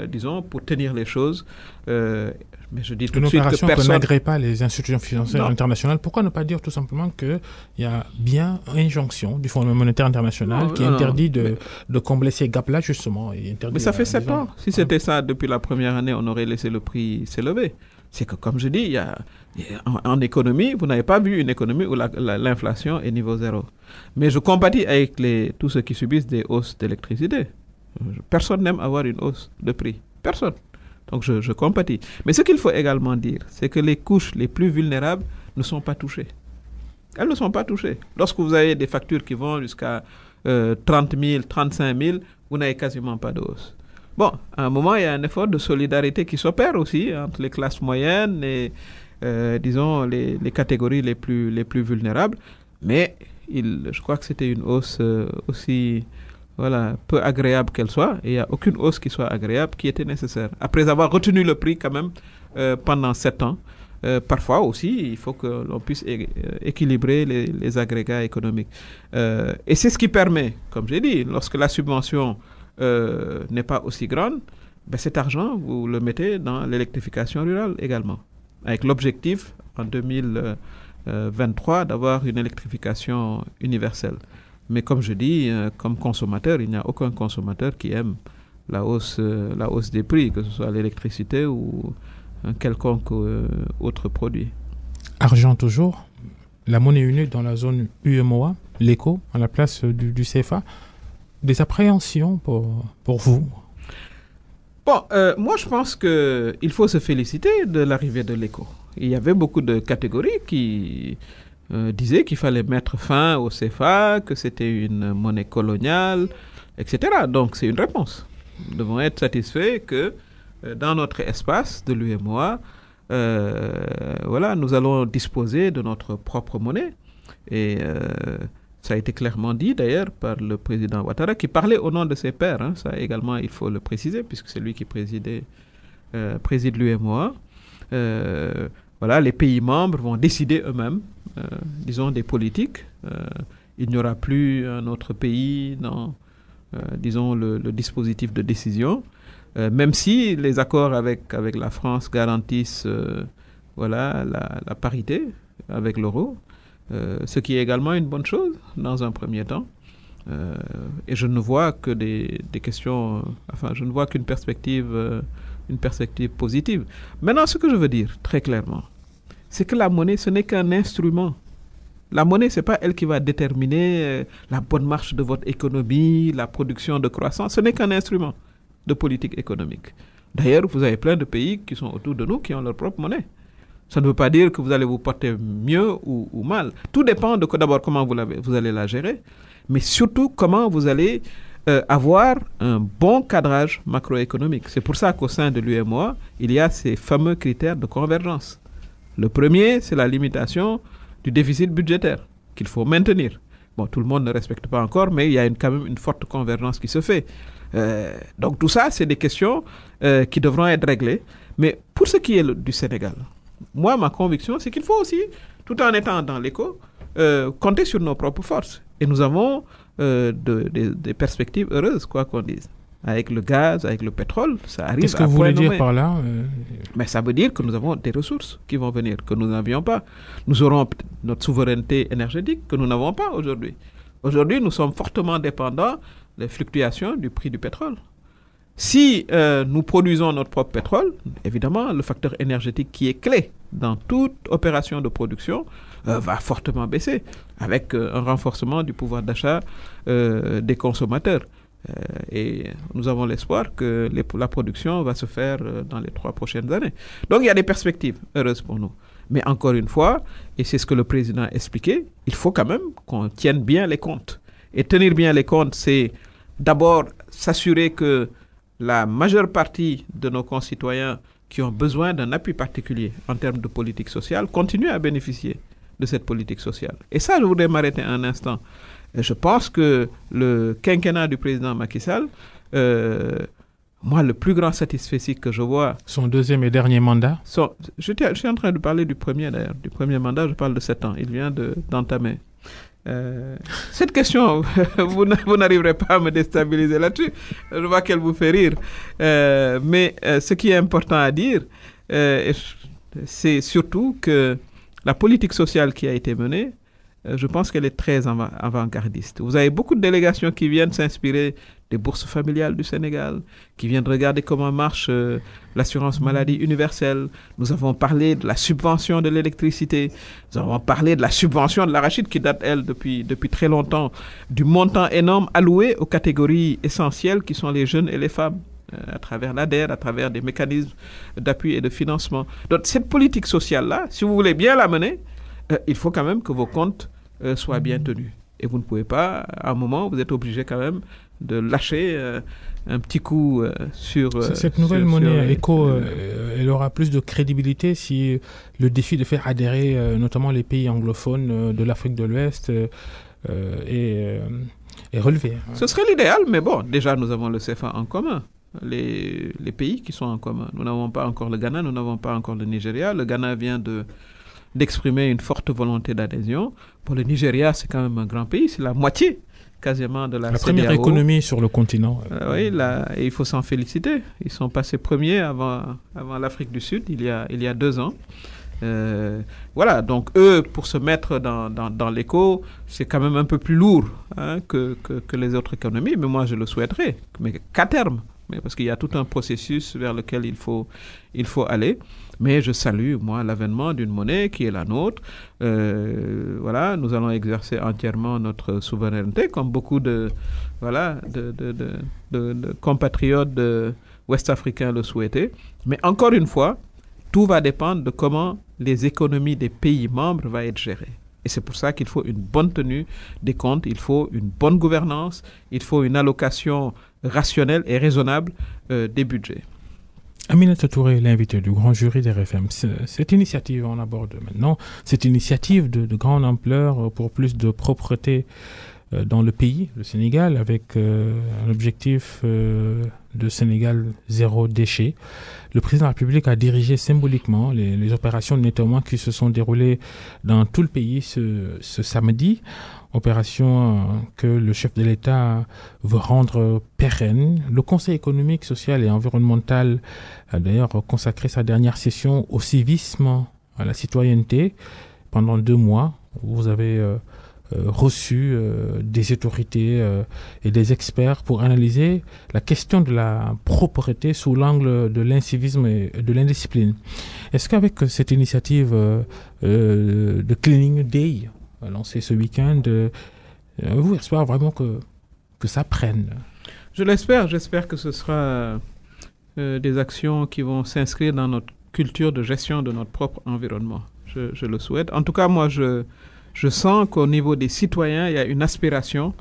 disons, pour tenir les choses, mais je dis tout de suite que personne... que n'agrée pas les institutions financières internationales. Pourquoi ne pas dire tout simplement qu'il y a bien une injonction du Fonds monétaire international qui interdit de combler ces gaps-là, justement. Mais ça fait 7 ans. Si c'était ça, depuis la première année, on aurait laissé le prix s'élever. C'est que, comme je dis, en économie, vous n'avez pas vu une économie où l'inflation est niveau zéro. Mais je compatis avec tous ceux qui subissent des hausses d'électricité. Personne n'aime avoir une hausse de prix. Personne. Donc je compatis. Mais ce qu'il faut également dire, c'est que les couches les plus vulnérables ne sont pas touchées. Elles ne sont pas touchées. Lorsque vous avez des factures qui vont jusqu'à 30 000, 35 000, vous n'avez quasiment pas de hausse. Bon, à un moment, il y a un effort de solidarité qui s'opère aussi entre les classes moyennes et, disons, les catégories les plus vulnérables. Mais je crois que c'était une hausse aussi... Voilà, peu agréable qu'elle soit, et il n'y a aucune hausse qui soit agréable qui était nécessaire. Après avoir retenu le prix quand même pendant 7 ans, parfois aussi, il faut que l'on puisse équilibrer les agrégats économiques. Et c'est ce qui permet, comme j'ai dit, lorsque la subvention n'est pas aussi grande, ben cet argent, vous le mettez dans l'électrification rurale également, avec l'objectif en 2023 d'avoir une électrification universelle. Mais comme je dis, comme consommateur, il n'y a aucun consommateur qui aime la hausse des prix, que ce soit l'électricité ou un quelconque autre produit. Argent toujours, la monnaie unique dans la zone UEMOA, l'éco, à la place du CFA, des appréhensions pour vous? Bon, moi je pense qu'il faut se féliciter de l'arrivée de l'éco. Il y avait beaucoup de catégories qui... disait qu'il fallait mettre fin au CFA, que c'était une monnaie coloniale, etc. Donc c'est une réponse. Nous devons être satisfaits que dans notre espace de l'UEMOA, voilà, nous allons disposer de notre propre monnaie. Et Ça a été clairement dit d'ailleurs par le président Ouattara, qui parlait au nom de ses pairs. Hein. Ça également, il faut le préciser, puisque c'est lui qui préside l'UEMOA. Voilà, les pays membres vont décider eux-mêmes, disons, des politiques. Il n'y aura plus un autre pays dans, disons, le dispositif de décision. Même si les accords avec la France garantissent voilà, la parité avec l'euro, ce qui est également une bonne chose dans un premier temps. Et je ne vois que des questions, enfin, je ne vois qu'une perspective positive. Maintenant, ce que je veux dire très clairement, c'est que la monnaie, ce n'est qu'un instrument. La monnaie, ce n'est pas elle qui va déterminer la bonne marche de votre économie, la production de croissance. Ce n'est qu'un instrument de politique économique. D'ailleurs, vous avez plein de pays qui sont autour de nous qui ont leur propre monnaie. Ça ne veut pas dire que vous allez vous porter mieux ou mal. Tout dépend de d'abord comment vous allez la gérer, mais surtout comment vous allez avoir un bon cadrage macroéconomique. C'est pour ça qu'au sein de l'UEMOA, il y a ces fameux critères de convergence. Le premier, c'est la limitation du déficit budgétaire qu'il faut maintenir. Bon, tout le monde ne respecte pas encore, mais il y a quand même une forte convergence qui se fait. Donc tout ça, c'est des questions qui devront être réglées. Mais pour ce qui est du Sénégal, moi, ma conviction, c'est qu'il faut aussi, tout en étant dans l'éco, compter sur nos propres forces. Et nous avons des perspectives heureuses, quoi qu'on dise. Avec le gaz, avec le pétrole, ça arrive à point nommé. Qu'est-ce que vous voulez dire par là Mais ça veut dire que nous avons des ressources qui vont venir, que nous n'avions pas. Nous aurons notre souveraineté énergétique que nous n'avons pas aujourd'hui. Aujourd'hui, nous sommes fortement dépendants des fluctuations du prix du pétrole. Si nous produisons notre propre pétrole, évidemment, le facteur énergétique qui est clé dans toute opération de production va fortement baisser, avec un renforcement du pouvoir d'achat des consommateurs. Et nous avons l'espoir que la production va se faire dans les 3 prochaines années. Donc il y a des perspectives heureuses pour nous. Mais encore une fois, et c'est ce que le président a expliqué, il faut quand même qu'on tienne bien les comptes. Et tenir bien les comptes, c'est d'abord s'assurer que la majeure partie de nos concitoyens qui ont besoin d'un appui particulier en termes de politique sociale continuent à bénéficier de cette politique sociale. Et ça, je voudrais m'arrêter un instant. Je pense que le quinquennat du président Macky Sall, moi, le plus grand satisfait que je vois... Son deuxième et dernier mandat je suis en train de parler du premier, d'ailleurs. Du premier mandat, je parle de 7 ans. Il vient d'entamer. Cette question, vous n'arriverez pas à me déstabiliser là-dessus. Je vois qu'elle vous fait rire. Mais ce qui est important à dire, c'est surtout que la politique sociale qui a été menée, je pense qu'elle est très avant-gardiste. Vous avez beaucoup de délégations qui viennent s'inspirer des bourses familiales du Sénégal, qui viennent regarder comment marche l'assurance maladie universelle. Nous avons parlé de la subvention de l'électricité. Nous avons parlé de la subvention de l'arachide qui date, elle, depuis très longtemps, du montant énorme alloué aux catégories essentielles qui sont les jeunes et les femmes, à travers l'ADER, à travers des mécanismes d'appui et de financement. Donc cette politique sociale-là, si vous voulez bien la mener, il faut quand même que vos comptes soient bien tenus. Et vous ne pouvez pas, à un moment, vous êtes obligé quand même de lâcher un petit coup sur... Cette nouvelle monnaie éco, elle aura plus de crédibilité si le défi de faire adhérer notamment les pays anglophones de l'Afrique de l'Ouest est relevé. Ce serait l'idéal, mais bon, déjà nous avons le CFA en commun. Les pays qui sont en commun. Nous n'avons pas encore le Ghana, nous n'avons pas encore le Nigeria. Le Ghana vient d'exprimer une forte volonté d'adhésion. Pour le Nigeria, c'est quand même un grand pays, c'est la moitié quasiment de la première économie sur le continent. Oui, et il faut s'en féliciter. Ils sont passés premiers avant l'Afrique du Sud, il y a 2 ans. Voilà, donc eux, pour se mettre dans l'éco, c'est quand même un peu plus lourd que les autres économies, mais moi je le souhaiterais, mais qu'à terme. Parce qu'il y a tout un processus vers lequel il faut aller. Mais je salue, moi, l'avènement d'une monnaie qui est la nôtre. Voilà, nous allons exercer entièrement notre souveraineté, comme beaucoup de compatriotes ouest-africains le souhaitaient. Mais encore une fois, tout va dépendre de comment les économies des pays membres vont être gérées. Et c'est pour ça qu'il faut une bonne tenue des comptes, il faut une bonne gouvernance, il faut une allocation rationnelle et raisonnable des budgets. Aminata Touré, l'invité du grand jury des RFM. Cette initiative, on aborde maintenant, cette initiative de grande ampleur pour plus de propreté dans le pays, le Sénégal, avec un objectif de Sénégal zéro déchet. Le président de la République a dirigé symboliquement les opérations de nettoiement qui se sont déroulées dans tout le pays ce samedi. Opération que le chef de l'État veut rendre pérenne. Le Conseil économique, social et environnemental a d'ailleurs consacré sa dernière session au civisme, à la citoyenneté. Pendant 2 mois, vous avez reçu des autorités et des experts pour analyser la question de la propreté sous l'angle de l'incivisme et de l'indiscipline. Est-ce qu'avec cette initiative de Cleaning Day lancée ce week-end, vous espérez vraiment que ça prenne? Je l'espère. J'espère que ce sera des actions qui vont s'inscrire dans notre culture de gestion de notre propre environnement. Je le souhaite. En tout cas, moi, je sens qu'au niveau des citoyens, il y a une aspiration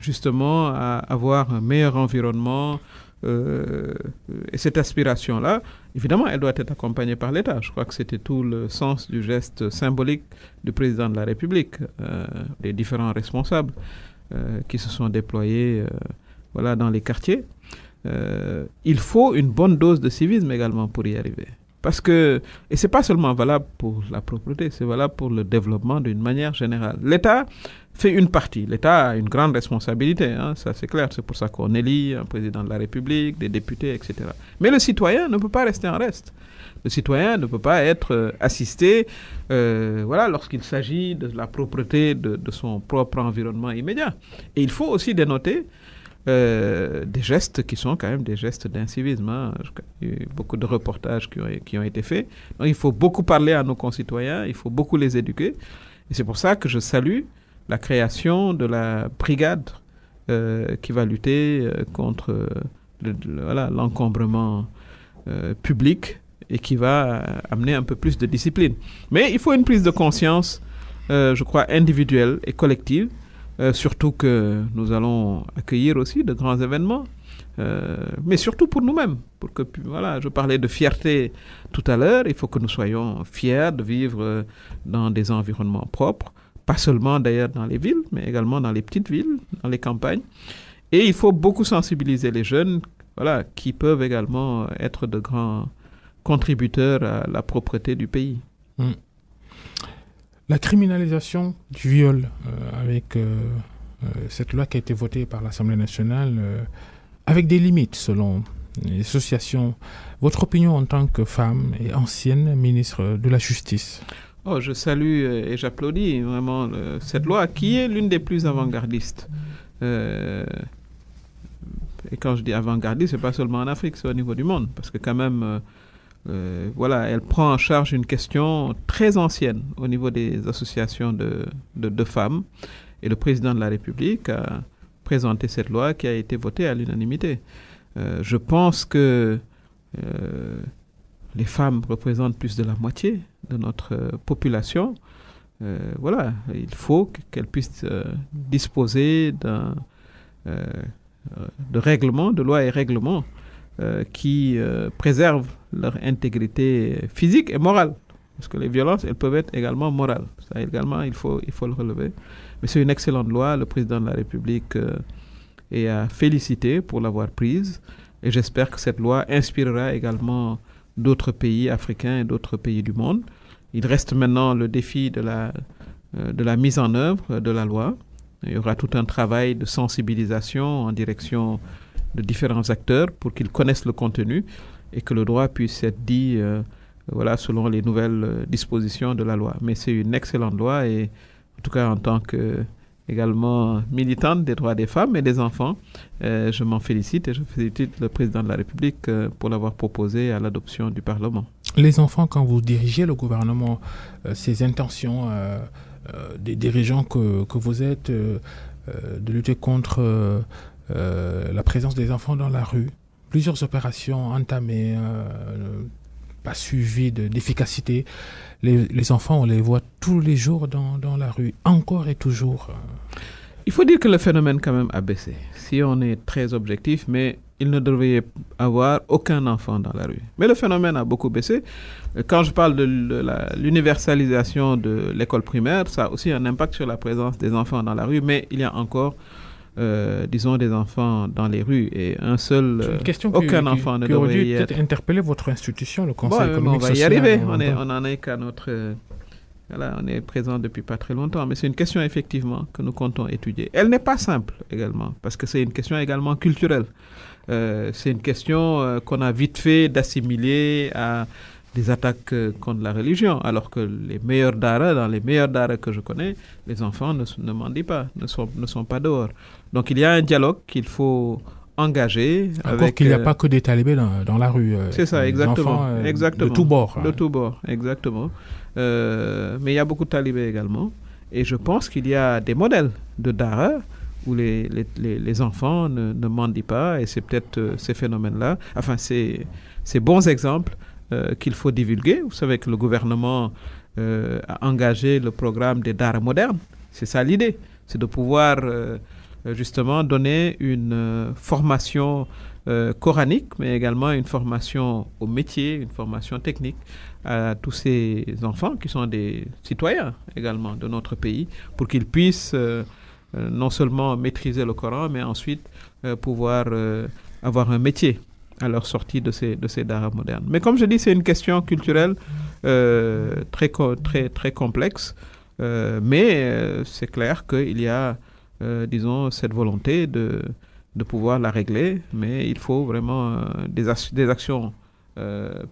justement à avoir un meilleur environnement. Et cette aspiration-là, évidemment, elle doit être accompagnée par l'État. Je crois que c'était tout le sens du geste symbolique du président de la République, des différents responsables qui se sont déployés dans les quartiers. Il faut une bonne dose de civisme également pour y arriver. Parce que, et ce n'est pas seulement valable pour la propreté, c'est valable pour le développement d'une manière générale. L'État fait une partie. L'État a une grande responsabilité, ça c'est clair. C'est pour ça qu'on élit un président de la République, des députés, etc. Mais le citoyen ne peut pas rester en reste. Le citoyen ne peut pas être assisté lorsqu'il s'agit de la propreté de son propre environnement immédiat. Et il faut aussi dénoter des gestes qui sont quand même des gestes d'incivisme. Il y a eu beaucoup de reportages qui ont été faits. Donc il faut beaucoup parler à nos concitoyens, il faut beaucoup les éduquer. Et c'est pour ça que je salue la création de la brigade qui va lutter contre l'encombrement public et qui va amener un peu plus de discipline. Mais il faut une prise de conscience, je crois, individuelle et collective. Surtout que nous allons accueillir aussi de grands événements, mais surtout pour nous-mêmes. Je parlais de fierté tout à l'heure, il faut que nous soyons fiers de vivre dans des environnements propres, pas seulement d'ailleurs dans les villes, mais également dans les petites villes, dans les campagnes. Et il faut beaucoup sensibiliser les jeunes, qui peuvent également être de grands contributeurs à la propreté du pays. La criminalisation du viol avec cette loi qui a été votée par l'Assemblée nationale, avec des limites selon les associations. Votre opinion en tant que femme et ancienne ministre de la Justice? Je salue et j'applaudis vraiment cette loi qui est l'une des plus avant-gardistes. Et quand je dis avant-gardiste, ce n'est pas seulement en Afrique, c'est au niveau du monde. Parce que quand même... elle prend en charge une question très ancienne au niveau des associations de femmes. Et le président de la République a présenté cette loi qui a été votée à l'unanimité. Je pense que les femmes représentent plus de la moitié de notre population. Il faut qu'elles puissent disposer de règlements, de lois et règlements qui préservent leur intégrité physique et morale. Parce que les violences, elles peuvent être également morales. Ça également, il faut le relever. Mais c'est une excellente loi. Le président de la République est à féliciter pour l'avoir prise. Et j'espère que cette loi inspirera également d'autres pays africains et d'autres pays du monde. Il reste maintenant le défi de la mise en œuvre de la loi. Il y aura tout un travail de sensibilisation en direction de différents acteurs pour qu'ils connaissent le contenu et que le droit puisse être dit selon les nouvelles dispositions de la loi. Mais c'est une excellente loi et en tout cas en tant que également militante des droits des femmes et des enfants, je m'en félicite et je félicite le président de la République pour l'avoir proposé à l'adoption du Parlement. Les enfants, quand vous dirigez le gouvernement, ces intentions des dirigeants que vous êtes de lutter contre la présence des enfants dans la rue, plusieurs opérations entamées, pas suivies d'efficacité. Les enfants, on les voit tous les jours dans la rue, encore et toujours. Il faut dire que le phénomène quand même a baissé. Si on est très objectif, mais il ne devrait avoir aucun enfant dans la rue. Mais le phénomène a beaucoup baissé. Quand je parle de l'universalisation de l'école primaire, ça a aussi un impact sur la présence des enfants dans la rue, mais il y a encore, disons, des enfants dans les rues et aucun enfant ne devrait y être. Peut-être interpeller votre institution, le Conseil économique social. On va y arriver. On en est qu'à notre... Voilà, on est présent depuis pas très longtemps, mais c'est une question effectivement que nous comptons étudier. Elle n'est pas simple également, parce que c'est une question également culturelle. C'est une question qu'on a vite fait d'assimiler à des attaques contre la religion, alors que dans les meilleurs daras que je connais, les enfants ne mendient pas, ne sont pas dehors. Donc il y a un dialogue qu'il faut engager. Encore qu'il n'y a pas que des talibés dans la rue. C'est ça, exactement. De tous bords. De tous bords, exactement. Mais il y a beaucoup de talibés également. Et je pense qu'il y a des modèles de dara où les enfants ne mendient pas. Et c'est peut-être ces phénomènes-là, enfin ces bons exemples qu'il faut divulguer. Vous savez que le gouvernement a engagé le programme des daras modernes. C'est ça l'idée. C'est de pouvoir justement donner une formation coranique, mais également une formation au métier, une formation technique à tous ces enfants qui sont des citoyens également de notre pays, pour qu'ils puissent non seulement maîtriser le Coran, mais ensuite pouvoir avoir un métier à leur sortie de ces daras modernes. Mais comme je dis, c'est une question culturelle très complexe, mais c'est clair qu'il y a, disons, cette volonté de pouvoir la régler, mais il faut vraiment des actions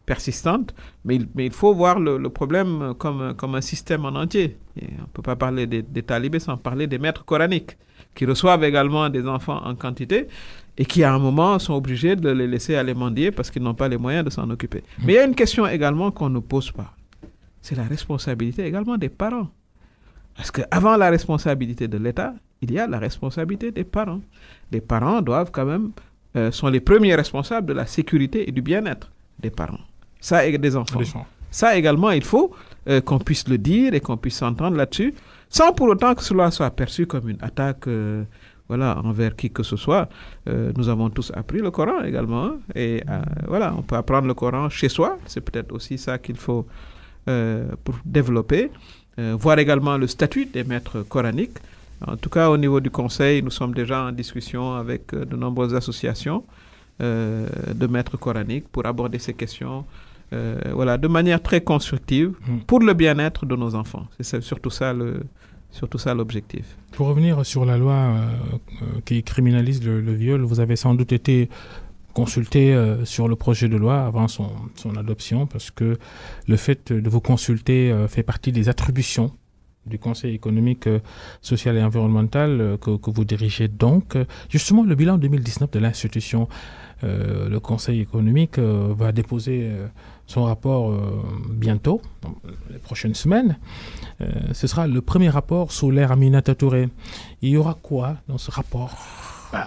persistantes, mais il faut voir le problème comme un système en entier. Et on ne peut pas parler des talibés sans parler des maîtres coraniques, qui reçoivent également des enfants en quantité et qui, à un moment, sont obligés de les laisser aller mendier parce qu'ils n'ont pas les moyens de s'en occuper. Mais il y a une question également qu'on ne pose pas. C'est la responsabilité également des parents. Parce qu'avant la responsabilité de l'État, il y a la responsabilité des parents. Les parents doivent quand même, sont les premiers responsables de la sécurité et du bien-être des parents. Ça et des enfants. Ça également, il faut qu'on puisse le dire et qu'on puisse s'entendre là-dessus, sans pour autant que cela soit perçu comme une attaque envers qui que ce soit. Nous avons tous appris le Coran également. Et on peut apprendre le Coran chez soi. C'est peut-être aussi ça qu'il faut pour développer. Voir également le statut des maîtres coraniques. En tout cas, au niveau du Conseil, nous sommes déjà en discussion avec de nombreuses associations de maîtres coraniques pour aborder ces questions de manière très constructive pour le bien-être de nos enfants. C'est surtout ça l'objectif. Pour revenir sur la loi qui criminalise le viol, vous avez sans doute été consulté sur le projet de loi avant son adoption, parce que le fait de vous consulter fait partie des attributions du Conseil économique, social et environnemental que vous dirigez donc. Justement, le bilan 2019 de l'institution, le Conseil économique va déposer son rapport bientôt, dans les prochaines semaines. Ce sera le premier rapport sous l'ère Aminata Touré. Il y aura quoi dans ce rapport ?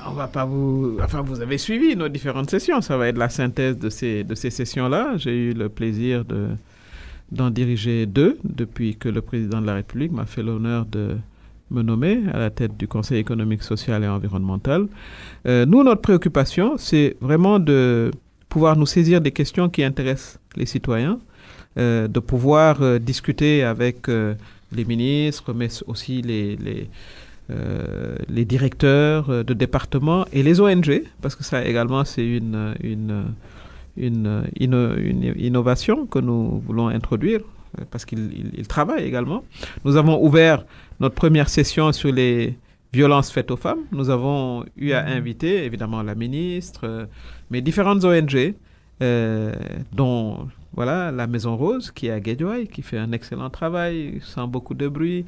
On va pas vous avez suivi nos différentes sessions. Ça va être la synthèse de ces sessions-là. J'ai eu le plaisir d'en diriger 2 depuis que le président de la République m'a fait l'honneur de me nommer à la tête du Conseil économique, social et environnemental. Nous, notre préoccupation, c'est vraiment de pouvoir nous saisir des questions qui intéressent les citoyens, de pouvoir discuter avec les ministres, mais aussi les directeurs de départements et les ONG, parce que ça également c'est une innovation que nous voulons introduire, parce qu'ils travaillent également. Nous avons ouvert notre première session sur les violences faites aux femmes. Nous avons eu à inviter évidemment la ministre, mais différentes ONG, dont la Maison Rose qui est à Guédiawaye, qui fait un excellent travail sans beaucoup de bruit,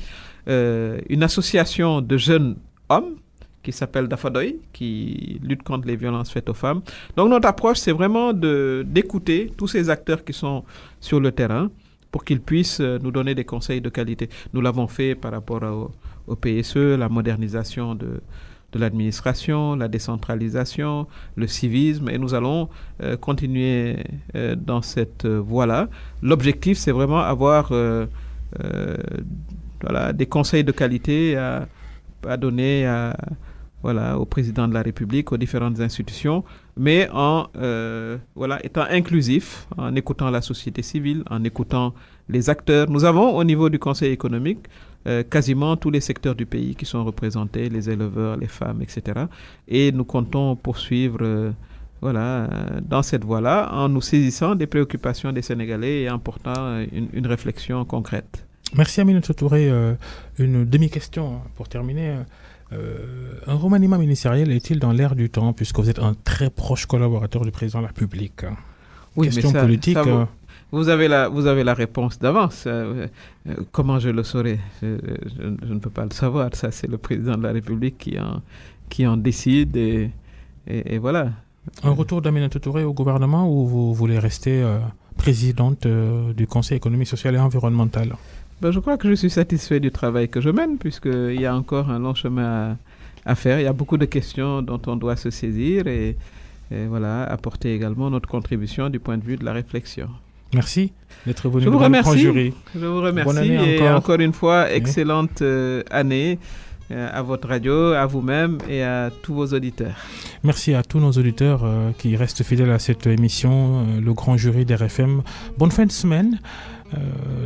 une association de jeunes hommes qui s'appelle Dafadoy, qui lutte contre les violences faites aux femmes. Donc notre approche, c'est vraiment d'écouter tous ces acteurs qui sont sur le terrain pour qu'ils puissent nous donner des conseils de qualité. Nous l'avons fait par rapport au PSE, la modernisation de l'administration, la décentralisation, le civisme, et nous allons continuer dans cette voie-là. L'objectif, c'est vraiment avoir des conseils de qualité à donner au président de la République, aux différentes institutions, mais en étant inclusif, en écoutant la société civile, en écoutant les acteurs. Nous avons au niveau du Conseil économique quasiment tous les secteurs du pays qui sont représentés, les éleveurs, les femmes, etc. Et nous comptons poursuivre dans cette voie-là, en nous saisissant des préoccupations des Sénégalais et en portant une réflexion concrète. Merci Aminata Touré. Une demi-question pour terminer. Un remaniement ministériel est-il dans l'air du temps, puisque vous êtes un très proche collaborateur du président de la République? Oui, question mais politique. Vous avez la réponse d'avance. Comment je le saurais? Je ne peux pas le savoir. Ça, c'est le président de la République qui en décide et voilà. Un retour d'Aminata Touré au gouvernement, ou vous voulez rester présidente du Conseil économique, social et environnemental? Je crois que je suis satisfait du travail que je mène, puisqu'il y a encore un long chemin à faire. Il y a beaucoup de questions dont on doit se saisir et apporter également notre contribution du point de vue de la réflexion. Merci d'être venu dans le grand jury. Je vous remercie. Bonne année et encore une fois, excellente année à votre radio, à vous-même et à tous vos auditeurs. Merci à tous nos auditeurs qui restent fidèles à cette émission, le grand jury d'RFM. Bonne fin de semaine.